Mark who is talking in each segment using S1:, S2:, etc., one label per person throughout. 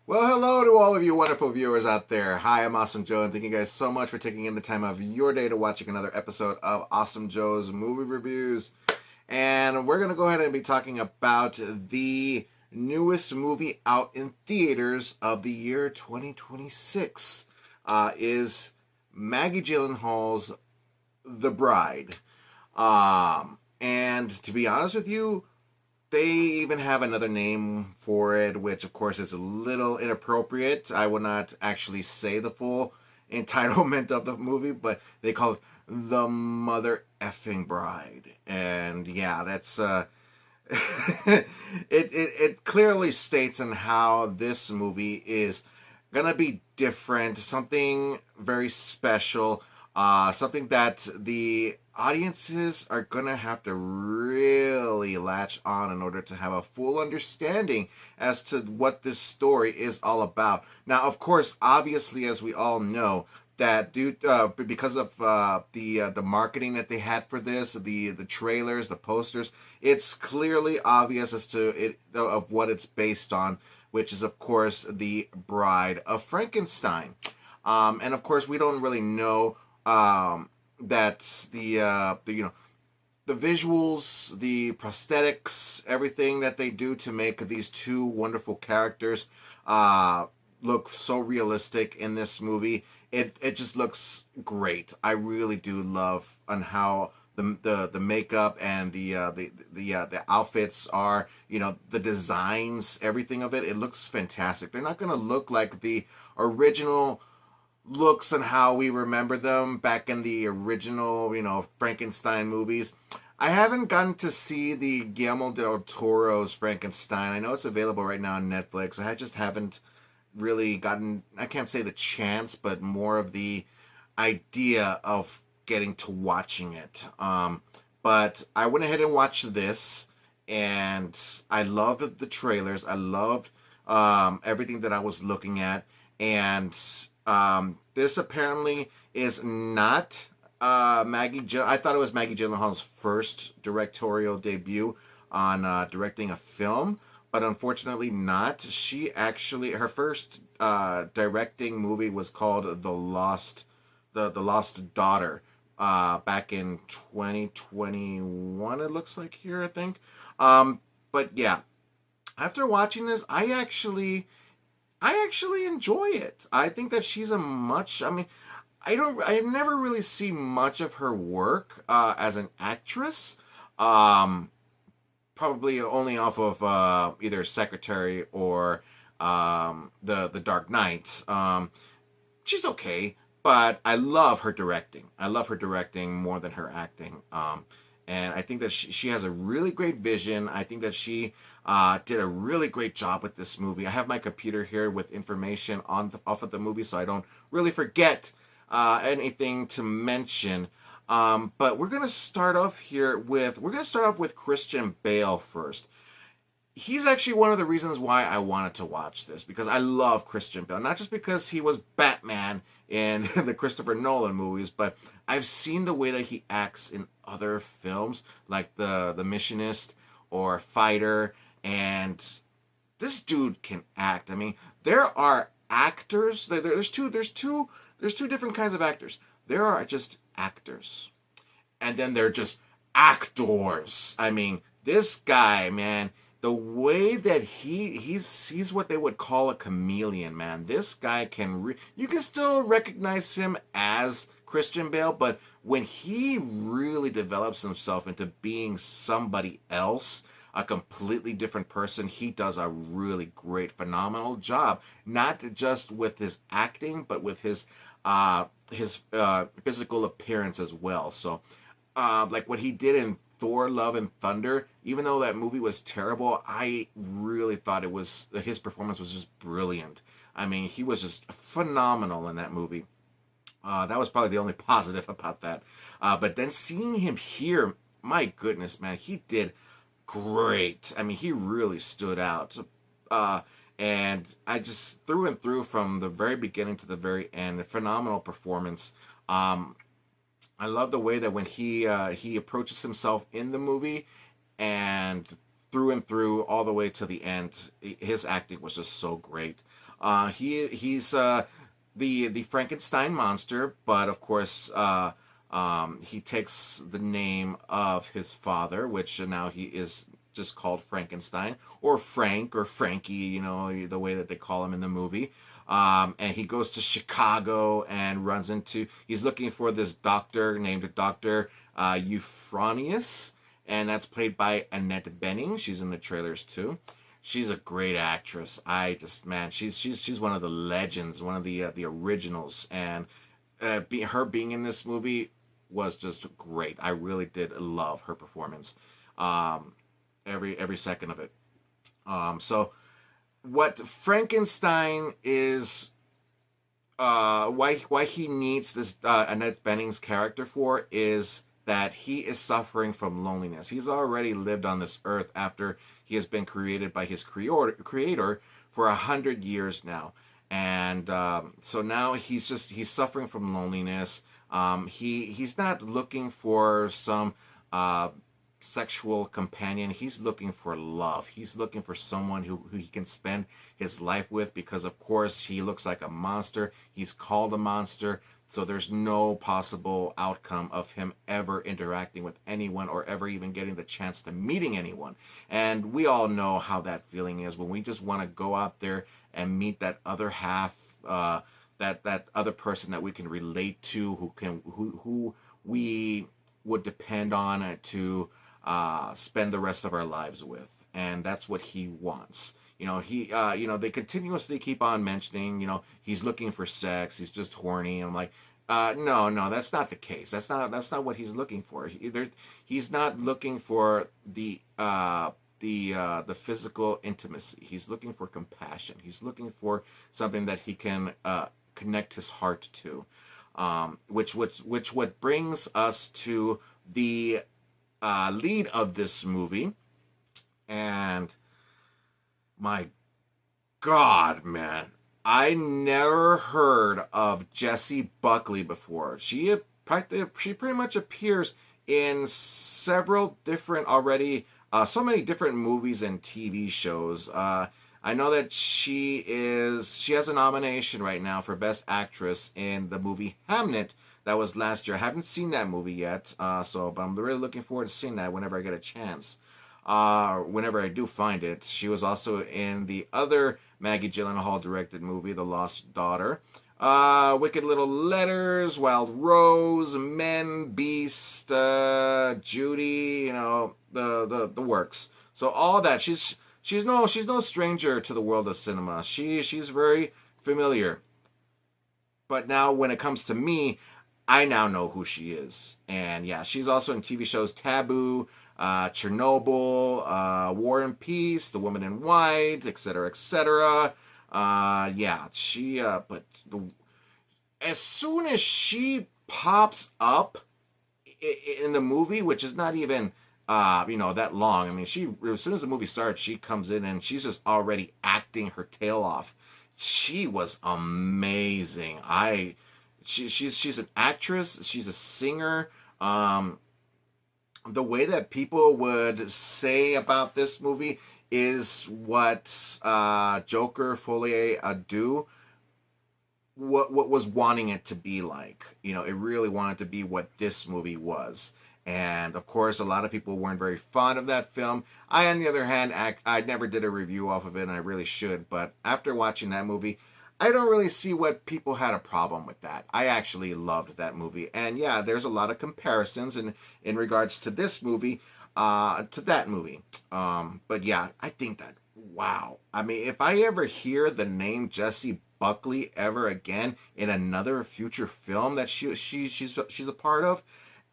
S1: Well, hello to all of you wonderful viewers out there. Hi, I'm Awesome Joe, and thank you guys so much for taking in the time of your day to watching another episode of Awesome Joe's Movie Reviews. And we're going to go ahead and be talking about the newest movie out in theaters of the year 2026. Is Maggie Gyllenhaal's The Bride. And to be honest with you, they even have another name for it, which of course is a little inappropriate. I will not actually say the full entitlement of the movie, but they call it The Mother Effing Bride. And yeah, that's it clearly states in how this movie is gonna be different, something very special, something that the audiences are gonna have to really latch on in order to have a full understanding as to what this story is all about. Now, of course, obviously, as we all know, that due because of the marketing that they had for this, the trailers, the posters, it's clearly obvious as to it of what it's based on, which is of course the Bride of Frankenstein. And of course, we don't really know that the visuals, the prosthetics, everything that they do to make these two wonderful characters look so realistic in this movie. It just looks great. I really do love on how the makeup and the outfits are. You know, the designs, everything of it. It looks fantastic. They're not gonna look like the original looks and how we remember them back in the original, Frankenstein movies. I haven't gotten to see the Guillermo del Toro's Frankenstein. I know it's available right now on Netflix. I just haven't really gotten, I can't say the chance, but more of the idea of getting to watching it. But I went ahead and watched this, and I loved the trailers. I loved everything that I was looking at. And this apparently is not I thought it was Maggie Gyllenhaal's first directorial debut on directing a film, but unfortunately not. She actually her first directing movie was called The Lost Daughter, back in 2021. It looks like here, I think. But yeah, after watching this, I actually enjoy it. I think that she's a much. I mean, I never really see much of her work as an actress. Um, Probably only off of either Secretary or the Dark Knight. She's okay, but I love her directing. I love her directing more than her acting. And I think that she has a really great vision. I think that she did a really great job with this movie. I have my computer here with information off of the movie, so I don't really forget anything to mention. But we're gonna start off with Christian Bale first. He's actually one of the reasons why I wanted to watch this, because I love Christian Bale. Not just because he was Batman in the Christopher Nolan movies, but I've seen the way that he acts in other films like the Missionist or Fighter, and this dude can act. I mean, there are actors. There's two different kinds of actors. There are just actors, and then they're just actors. I mean, this guy, man, the way that he's what they would call a chameleon, man. This guy you can still recognize him as Christian Bale, but when he really develops himself into being somebody else, a completely different person, he does a really great, phenomenal job. Not just with his acting, but with his physical appearance as well. So, like what he did in Thor: Love and Thunder, even though that movie was terrible, I really thought his performance was just brilliant. I mean, he was just phenomenal in that movie. That was probably the only positive about that. But then seeing him here, my goodness, man, he did great. I mean, he really stood out. Uh, and I just through and through from the very beginning to the very end, a phenomenal performance. Um, I love the way that when he approaches himself in the movie, and through and through all the way to the end, his acting was just so great. He's the Frankenstein monster, but of course, he takes the name of his father, which now he is just called Frankenstein, or Frank, or Frankie, the way that they call him in the movie. And he goes to Chicago and runs into. He's looking for this doctor named Doctor Euphronius, and that's played by Annette Bening. She's in the trailers too. She's a great actress. Man, she's one of the legends, one of the originals, and her being in this movie was just great. I really did love her performance, um, every second of it. So what Frankenstein is, why he needs this Annette Bening's character for is that he is suffering from loneliness. He's already lived on this earth after he has been created by his creator for 100 years now, and so now he's suffering from loneliness. He's not looking for some uh, sexual companion. He's looking for love. He's looking for someone who he can spend his life with, because of course he looks like a monster. He's called a monster. So there's no possible outcome of him ever interacting with anyone, or ever even getting the chance to meeting anyone. And we all know how that feeling is when we just want to go out there and meet that other half, that other person that we can relate to, who we would depend on to spend the rest of our lives with. And that's what he wants. They continuously keep on mentioning, he's looking for sex, he's just horny. I'm like, no, that's not the case. That's not what he's looking for. He's not looking for the physical intimacy. He's looking for compassion. He's looking for something that he can connect his heart to, which what brings us to the lead of this movie. And my God, man, I never heard of Jessie Buckley before. She pretty much appears in several different already, so many different movies and TV shows. I know that she has a nomination right now for Best Actress in the movie Hamnet that was last year. I haven't seen that movie yet, but I'm really looking forward to seeing that whenever I get a chance. Whenever I do find it. She was also in the other Maggie Gyllenhaal directed movie, The Lost Daughter. Wicked Little Letters, Wild Rose, Men, Beast, Judy, the works. So all that. She's no stranger to the world of cinema. She's very familiar. But now when it comes to me, I now know who she is. And yeah, she's also in TV shows Taboo, Chernobyl, War and Peace, The Woman in White, etc., etc. Yeah, as soon as she pops up in the movie, which is not even, that long. I mean, as soon as the movie starts, she comes in and she's just already acting her tail off. She was amazing. She's an actress. She's a singer. The way that people would say about this movie is what Joker Folie à Deux what was wanting it to be like. It really wanted to be what this movie was. And of course, a lot of people weren't very fond of that film. I, on the other hand, I never did a review off of it, and I really should. But after watching that movie, I don't really see what people had a problem with that. I actually loved that movie. And yeah, there's a lot of comparisons in regards to this movie, to that movie. But yeah, I think that, wow. I mean, if I ever hear the name Jessie Buckley ever again in another future film that she's a part of,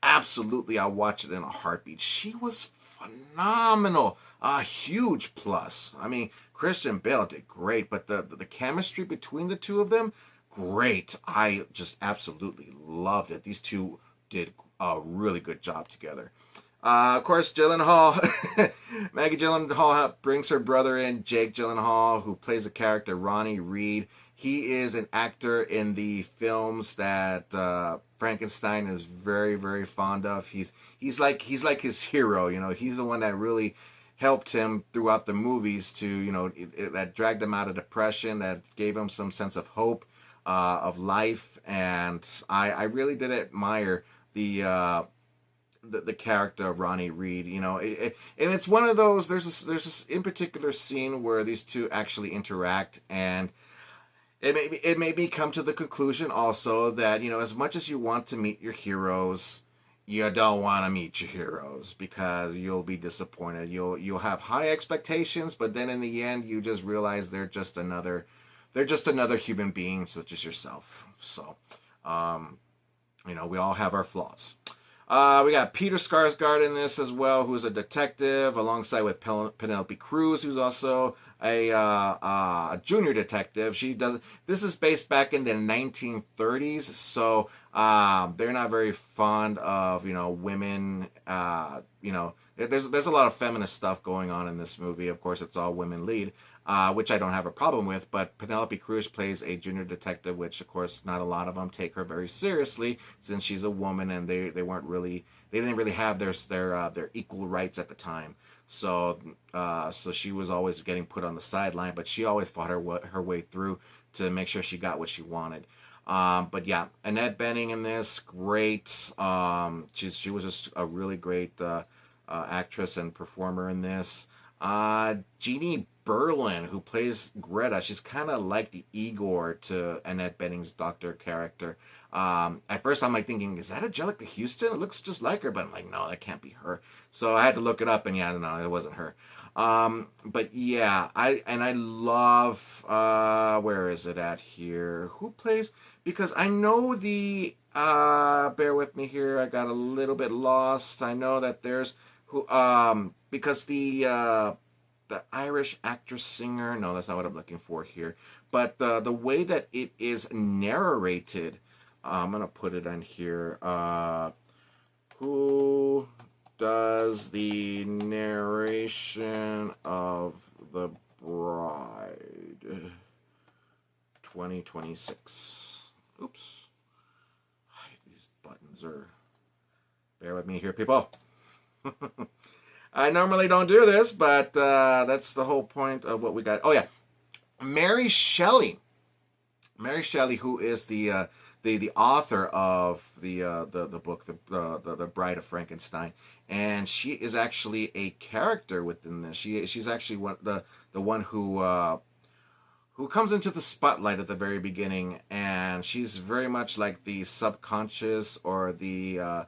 S1: absolutely I'll watch it in a heartbeat. She was phenomenal. A huge plus. I mean, Christian Bale did great, but the chemistry between the two of them, great. I just absolutely loved it. These two did a really good job together. Of course, Gyllenhaal, Maggie Gyllenhaal brings her brother in, Jake Gyllenhaal, who plays the character Ronnie Reed. He is an actor in the films that Frankenstein is very, very fond of. He's like his hero. He's the one that really helped him throughout the movies to, that dragged him out of depression, that gave him some sense of hope, of life. And I really did admire the character of Ronnie Reed. And it's one of those. There's this in particular scene where these two actually interact, and it made me come to the conclusion also that, as much as you want to meet your heroes, you don't want to meet your heroes, because you'll be disappointed. You'll have high expectations, but then in the end you just realize they're just another human being such as yourself. So, we all have our flaws. We got Peter Skarsgård in this as well, who's a detective, alongside with Penelope Cruz, who's also a junior detective. This is based back in the 1930s, so they're not very fond of women. There's a lot of feminist stuff going on in this movie. Of course, it's all women lead. Which I don't have a problem with, but Penelope Cruz plays a junior detective, which of course not a lot of them take her very seriously, since she's a woman, and they didn't really have their equal rights at the time. So she was always getting put on the sideline, but she always fought her way through to make sure she got what she wanted. But yeah, Annette Bening in this, great. She was just a really great actress and performer in this. Jeannie Berlin, who plays Greta, she's kind of like the Igor to Annette Bening's doctor character. At first, I'm like thinking, is that Angelica Houston? It looks just like her, but I'm like, no, that can't be her. So I had to look it up, and yeah, no, it wasn't her. But yeah, I love, where is it at here? Who plays? Because I know bear with me here, I got a little bit lost. I know that there's who, because the Irish actress singer. No, that's not what I'm looking for here. But the way that it is narrated, I'm gonna put it on here. Who does the narration of The Bride 2026? Oops. These buttons are. Bear with me here, people. I normally don't do this, but that's the whole point of what we got. Oh yeah, Mary Shelley. Mary Shelley, who is the author of the book, the Bride of Frankenstein, and she is actually a character within this. She's actually the one who comes into the spotlight at the very beginning, and she's very much like the subconscious or the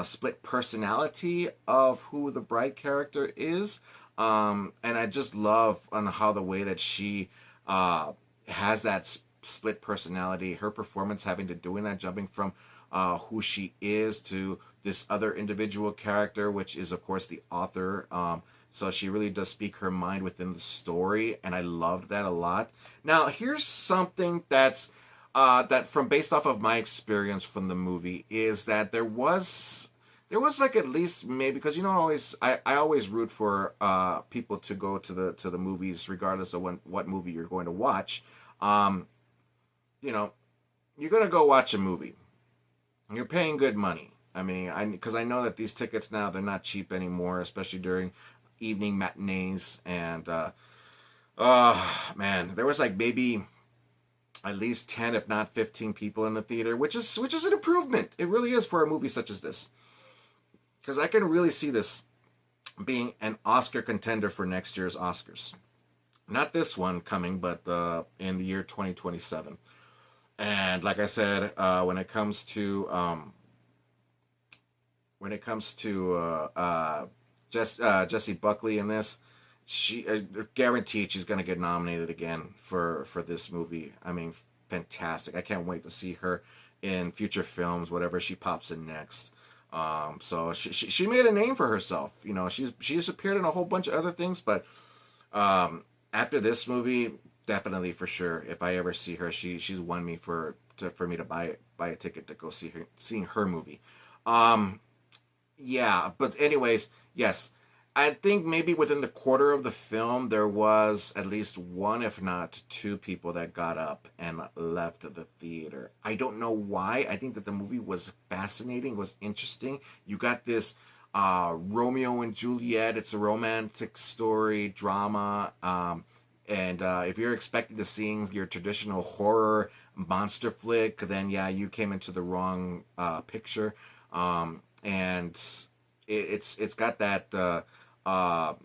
S1: split personality of who the Bride character is. And I just love on how the way that she has that split personality, her performance having to doing that, jumping from who she is to this other individual character, which is of course the author. So she really does speak her mind within the story, and I loved that a lot. Now here's something that from based off of my experience from the movie, is that there was like at least maybe, because I always root for people to go to the movies regardless of what movie you're going to watch. You're gonna go watch a movie. You're paying good money. I mean, because I know that these tickets now, they're not cheap anymore, especially during evening matinees. And man, there was like maybe at least 10, if not 15 people in the theater, which is an improvement. It really is for a movie such as this, because I can really see this being an Oscar contender for next year's Oscars. Not this one coming, but in the year 2027. And like I said, when it comes to Jessie Buckley in this, she guaranteed she's going to get nominated again for this movie. I mean, fantastic. I can't wait to see her in future films, whatever she pops in next. So she made a name for herself. She's appeared in a whole bunch of other things, but after this movie, definitely for sure, if I ever see her, she's won me for me to buy a ticket to go seeing her movie. Yeah, but anyways, yes. I think maybe within the quarter of the film, there was at least one, if not two people that got up and left the theater. I don't know why. I think that the movie was fascinating, was interesting. You got this Romeo and Juliet. It's a romantic story, drama. And if you're expecting to see your traditional horror monster flick, then yeah, you came into the wrong picture. And it's got that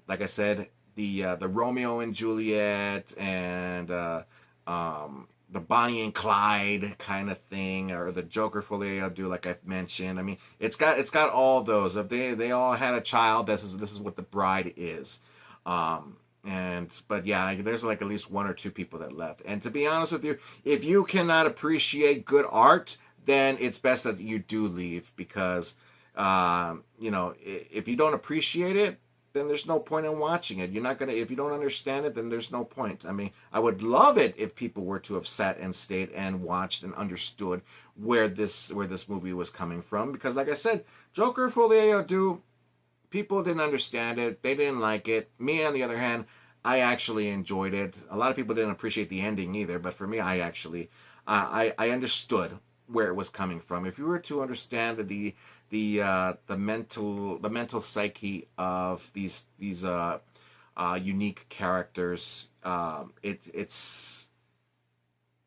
S1: like I said, the Romeo and Juliet and the Bonnie and Clyde kind of thing, or the Joker Folie do, like I've mentioned. I mean, it's got all those. If they all had a child, this is what the Bride is. And but yeah, there's like at least one or two people that left. And to be honest with you, if you cannot appreciate good art, then it's best that you do leave, because if you don't appreciate it, then there's no point in watching it. You're not gonna If you don't understand it, then there's no point. I mean, I would love it if people were to have sat and stayed and watched and understood where this movie was coming from, because like I said, Joker Folie do, people didn't understand it. They didn't like it. Me, on the other hand, I actually enjoyed it. A lot of people didn't appreciate the ending either, but for me, I actually, I understood where it was coming from. If you were to understand the mental psyche of these unique characters,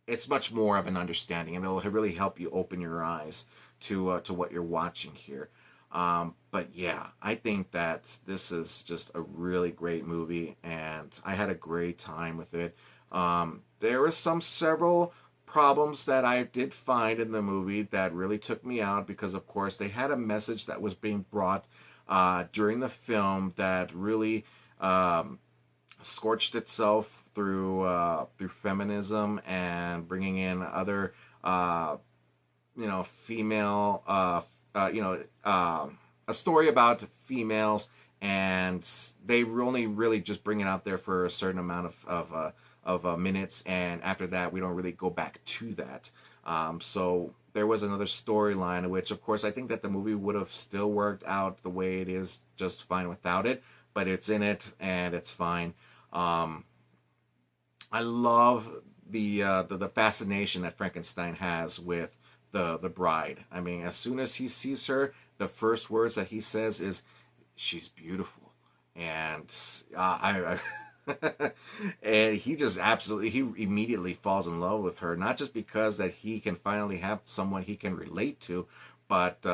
S1: it's much more of an understanding, and it'll really help you open your eyes to what you're watching here. But yeah, I think that this is just a really great movie, and I had a great time with it. There were several problems that I did find in the movie that really took me out, because, of course, they had a message that was being brought during the film that really scorched itself through feminism and bringing in other female a story about females, and they only really just bring it out there for a certain amount of minutes, and after that we don't really go back to that. So there was another storyline, which of course I think that the movie would have still worked out the way it is just fine without it, but it's in it and it's fine. I love the fascination that Frankenstein has with the bride. I mean, as soon as he sees her, the first words that he says is, "She's beautiful," and and he immediately falls in love with her, not just because that he can finally have someone he can relate to, but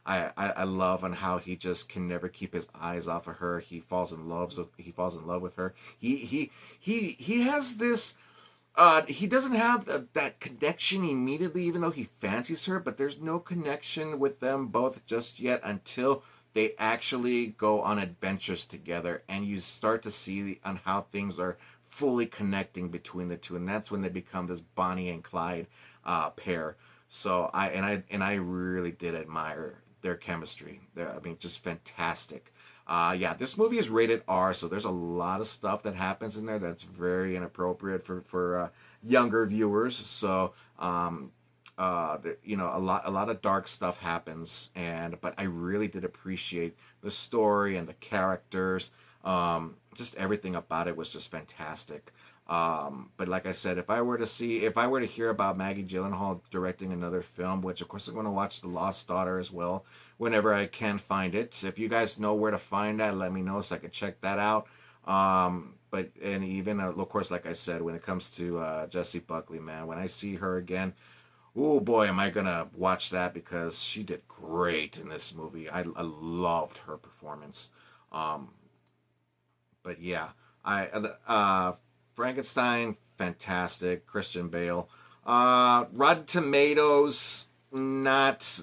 S1: I love on how he just can never keep his eyes off of her. He falls in love with her. He has this. He doesn't have that connection immediately, even though he fancies her, but there's no connection with them both just yet until they actually go on adventures together, and you start to see on how things are fully connecting between the two, and that's when they become this Bonnie and Clyde pair. So I really did admire their chemistry. I mean, just fantastic. Yeah, this movie is rated R, so there's a lot of stuff that happens in there that's very inappropriate for younger viewers. So a lot of dark stuff happens, but I really did appreciate the story and the characters. Just everything about it was just fantastic. But like I said, if I were to hear about Maggie Gyllenhaal directing another film, which of course I'm going to watch The Lost Daughter as well whenever I can find it. If you guys know where to find that, let me know so I can check that out. And even of course, like I said, when it comes to Jessie Buckley, man, when I see her again, oh boy, am I gonna watch that, because she did great in this movie. I loved her performance. Um, but yeah, I Frankenstein, fantastic. Christian Bale. Rotten Tomatoes, not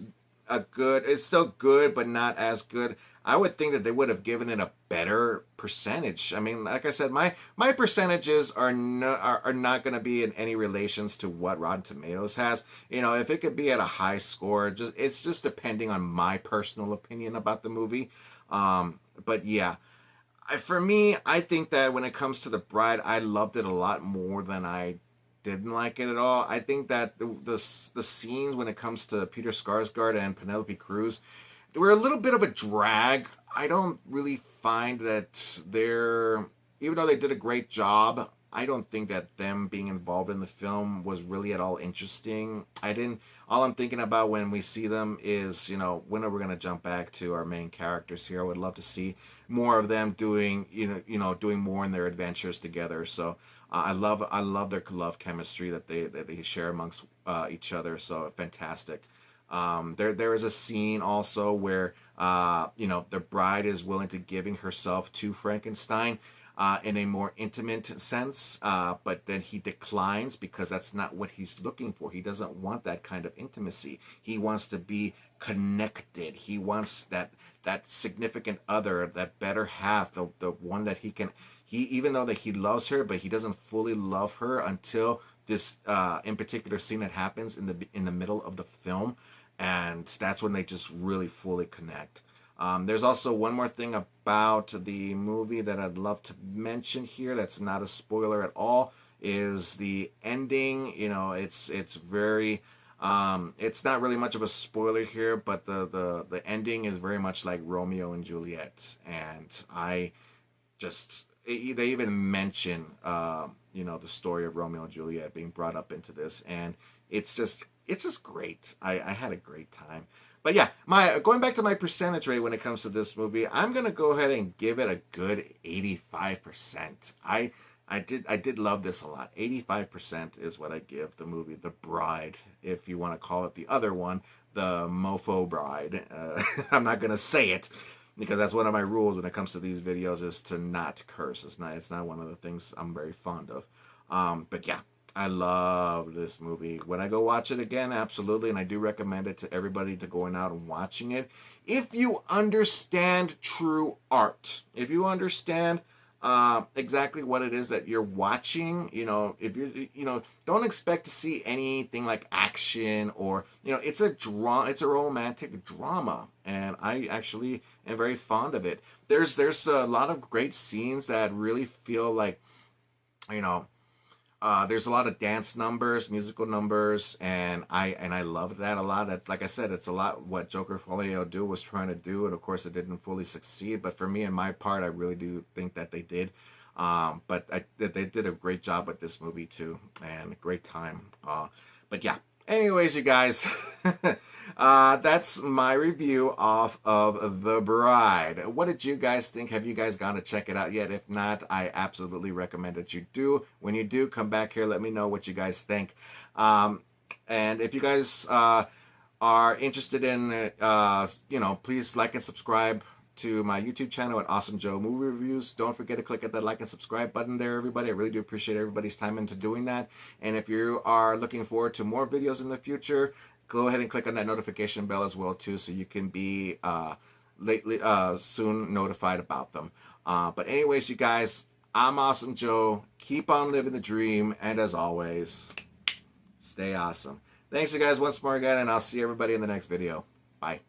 S1: a good. It's still good, but not as good. I would think that they would have given it a better percentage. I mean, like I said, my percentages are not going to be in any relations to what Rotten Tomatoes has. If it could be at a high score, it's just depending on my personal opinion about the movie. But yeah, for me, I think that when it comes to The Bride, I loved it a lot more than I didn't like it at all. I think that the scenes when it comes to Peter Skarsgård and Penelope Cruz, they were a little bit of a drag. I don't really find that even though they did a great job, I don't think that them being involved in the film was really at all interesting. all I'm thinking about when we see them is, when are we going to jump back to our main characters here? I would love to see more of them doing, doing more in their adventures together. So I love their love chemistry that they share amongst each other. So fantastic. There is a scene also where the bride is willing to giving herself to Frankenstein in a more intimate sense, but then he declines because that's not what he's looking for. He doesn't want that kind of intimacy. He wants to be connected. He wants that significant other, that better half, the one that he even though that he loves her, but he doesn't fully love her until this in particular scene that happens in the middle of the film, and that's when they just really fully connect. There's also one more thing about the movie that I'd love to mention here. That's not a spoiler at all. Is the ending? It's very. It's not really much of a spoiler here, but the ending is very much like Romeo and Juliet, and they even mention the story of Romeo and Juliet being brought up into this, and it's just great. I had a great time. But yeah, going back to my percentage rate when it comes to this movie, I'm gonna go ahead and give it a good 85%. I did love this a lot. 85% is what I give the movie The Bride, if you want to call it the other one, the Mofo Bride. I'm not gonna say it because that's one of my rules when it comes to these videos, is to not curse. It's not one of the things I'm very fond of. But yeah, I love this movie. When I go watch it again, absolutely, and I do recommend it to everybody to going out and watching it. If you understand true art, if you understand exactly what it is that you're watching, if don't expect to see anything like action or, it's a romantic drama, and I actually am very fond of it. There's a lot of great scenes that really feel like, you know, there's a lot of dance numbers, musical numbers, and I love that a lot. That, like I said, it's a lot what Joker Folie à Deux was trying to do, and of course it didn't fully succeed. But for me and my part, I really do think that they did. They did a great job with this movie too, and a great time. But yeah. Anyways, you guys, that's my review off of The Bride. What did you guys think? Have you guys gone to check it out yet? If not, I absolutely recommend that you do. When you do, come back here. Let me know what you guys think. And if you guys are interested in it, please like and subscribe to my YouTube channel at Awesome Joe Movie Reviews. Don't forget to click at that like and subscribe button there, everybody. I really do appreciate everybody's time into doing that. And if you are looking forward to more videos in the future, go ahead and click on that notification bell as well too, so you can be soon notified about them. But anyways, you guys, I'm Awesome Joe. Keep on living the dream, and as always, stay awesome. Thanks you guys once more again, and I'll see everybody in the next video. Bye.